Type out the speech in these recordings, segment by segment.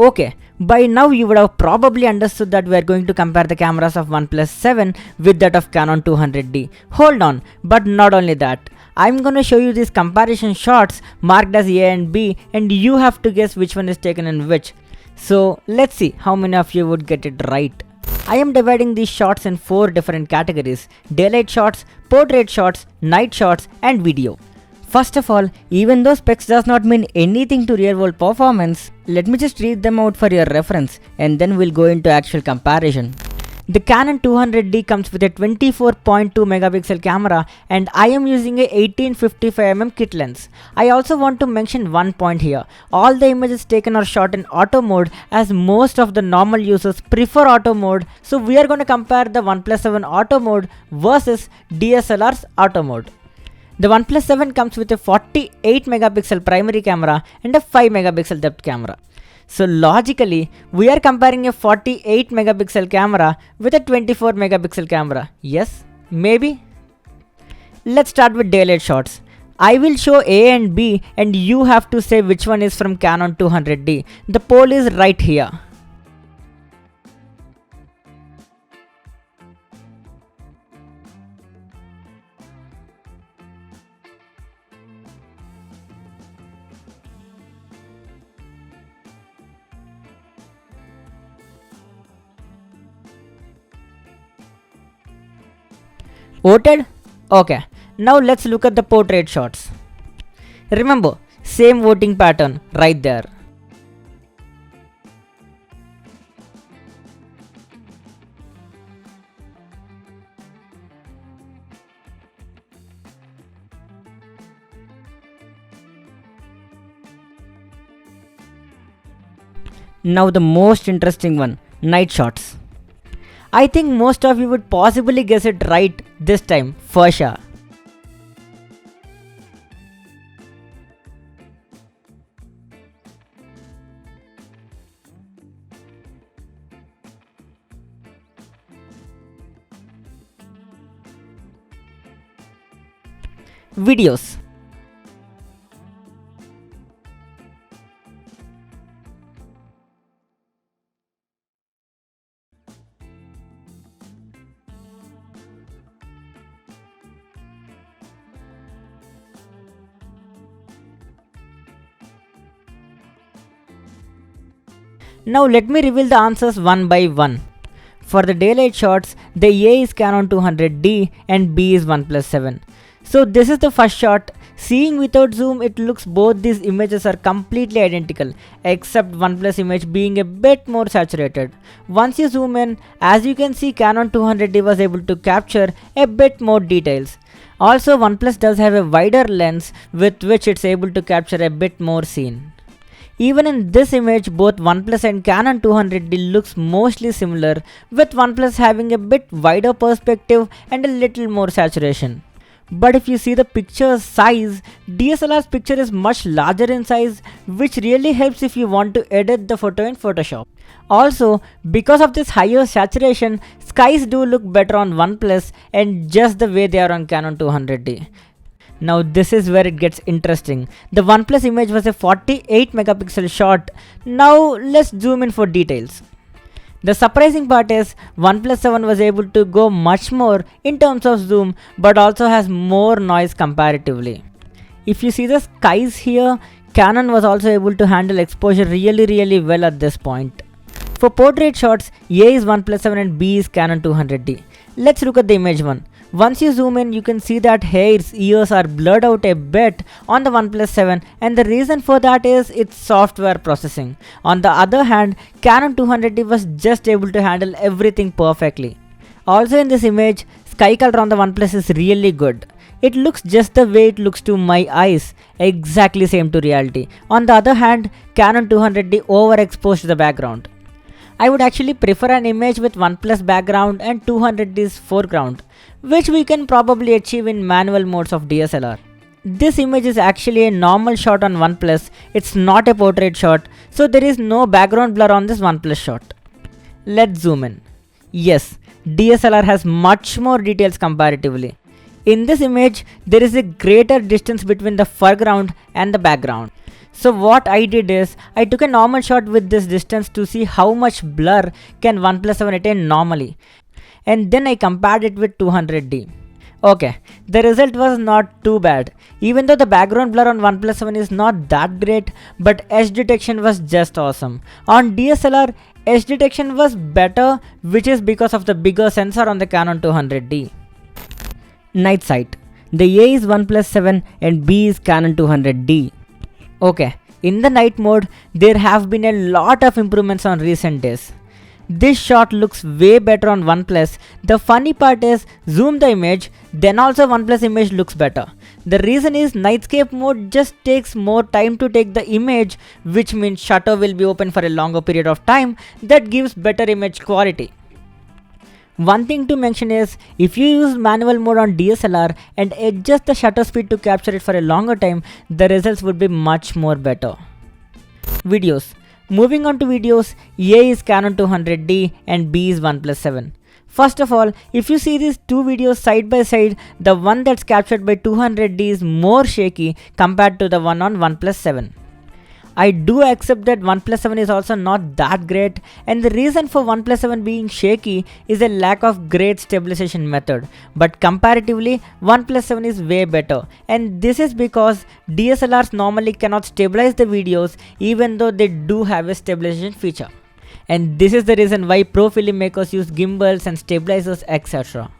Okay, by now you would have probably understood that we are going to compare the cameras of OnePlus 7 with that of Canon 200D. Hold on, but not only that. I'm gonna show you these comparison shots marked as A and B, and you have to guess which one is taken in which. So let's see how many of you would get it right. I am dividing these shots in 4 different categories: daylight shots, portrait shots, night shots, and video. First of all, even though specs does not mean anything to real world performance, let me just read them out for your reference and then we'll go into actual comparison. The Canon 200D comes with a 24.2 megapixel camera and I am using a 1855mm kit lens. I also want to mention one point here. All the images taken are shot in auto mode, as most of the normal users prefer auto mode, so we are going to compare the OnePlus 7 auto mode versus DSLR's auto mode. The OnePlus 7 comes with a 48 megapixel primary camera and a 5 megapixel depth camera. So logically, we are comparing a 48 megapixel camera with a 24 megapixel camera. Yes? Maybe? Let's start with daylight shots. I will show A and B and you have to say which one is from Canon 200D. The poll is right here. Voted? Okay, now let's look at the portrait shots. Remember, same voting pattern right there. Now the most interesting one, night shots. I think most of you would possibly guess it right this time, for sure. Videos. Now let me reveal the answers one by one. For the daylight shots, the A is Canon 200D and B is OnePlus 7. So this is the first shot. Seeing without zoom, it looks both these images are completely identical, except OnePlus image being a bit more saturated. Once you zoom in, as you can see, Canon 200D was able to capture a bit more details. Also, OnePlus does have a wider lens with which it's able to capture a bit more scene. Even in this image, both OnePlus and Canon 200D looks mostly similar, with OnePlus having a bit wider perspective and a little more saturation. But if you see the picture's size, DSLR's picture is much larger in size, which really helps if you want to edit the photo in Photoshop. Also, because of this higher saturation, skies do look better on OnePlus and just the way they are on Canon 200D. Now this is where it gets interesting. The OnePlus image was a 48 megapixel shot. Now let's zoom in for details. The surprising part is OnePlus 7 was able to go much more in terms of zoom, but also has more noise comparatively. If you see the skies here, Canon was also able to handle exposure really well at this point. For portrait shots, A is OnePlus 7 and B is Canon 200D. Let's look at the image one. Once you zoom in, you can see that hairs, ears are blurred out a bit on the OnePlus 7, and the reason for that is its software processing. On the other hand, Canon 200D was just able to handle everything perfectly. Also in this image, sky color on the OnePlus is really good. It looks just the way it looks to my eyes, exactly same to reality. On the other hand, Canon 200D overexposed the background. I would actually prefer an image with OnePlus background and 200D's foreground, which we can probably achieve in manual modes of DSLR. This image is actually a normal shot on OnePlus, it's not a portrait shot, so there is no background blur on this OnePlus shot. Let's zoom in. Yes, DSLR has much more details comparatively. In this image, there is a greater distance between the foreground and the background. So what I did is, I took a normal shot with this distance to see how much blur can OnePlus 7 attain normally, and then I compared it with 200D. Okay, the result was not too bad. Even though the background blur on OnePlus 7 is not that great, but edge detection was just awesome. On DSLR, edge detection was better, which is because of the bigger sensor on the Canon 200D. Night sight. The A is OnePlus 7 and B is Canon 200D. Okay, in the night mode, there have been a lot of improvements on recent days. This shot looks way better on OnePlus. The funny part is, zoom the image, then also OnePlus image looks better. The reason is nightscape mode just takes more time to take the image, which means shutter will be open for a longer period of time. That gives better image quality. One thing to mention is, if you use manual mode on DSLR and adjust the shutter speed to capture it for a longer time, the results would be much more better. Videos. Moving on to videos, A is Canon 200D and B is OnePlus 7. First of all, if you see these two videos side by side, the one that's captured by 200D is more shaky compared to the one on OnePlus 7. I do accept that OnePlus 7 is also not that great, and the reason for OnePlus 7 being shaky is a lack of great stabilization method, but comparatively OnePlus 7 is way better, and this is because DSLRs normally cannot stabilize the videos even though they do have a stabilization feature. And this is the reason why pro filmmakers use gimbals and stabilizers, etc.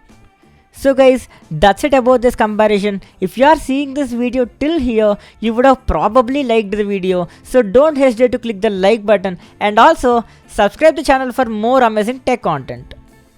So guys, that's it about this comparison. If you are seeing this video till here, you would have probably liked the video. So don't hesitate to click the like button and also subscribe the channel for more amazing tech content.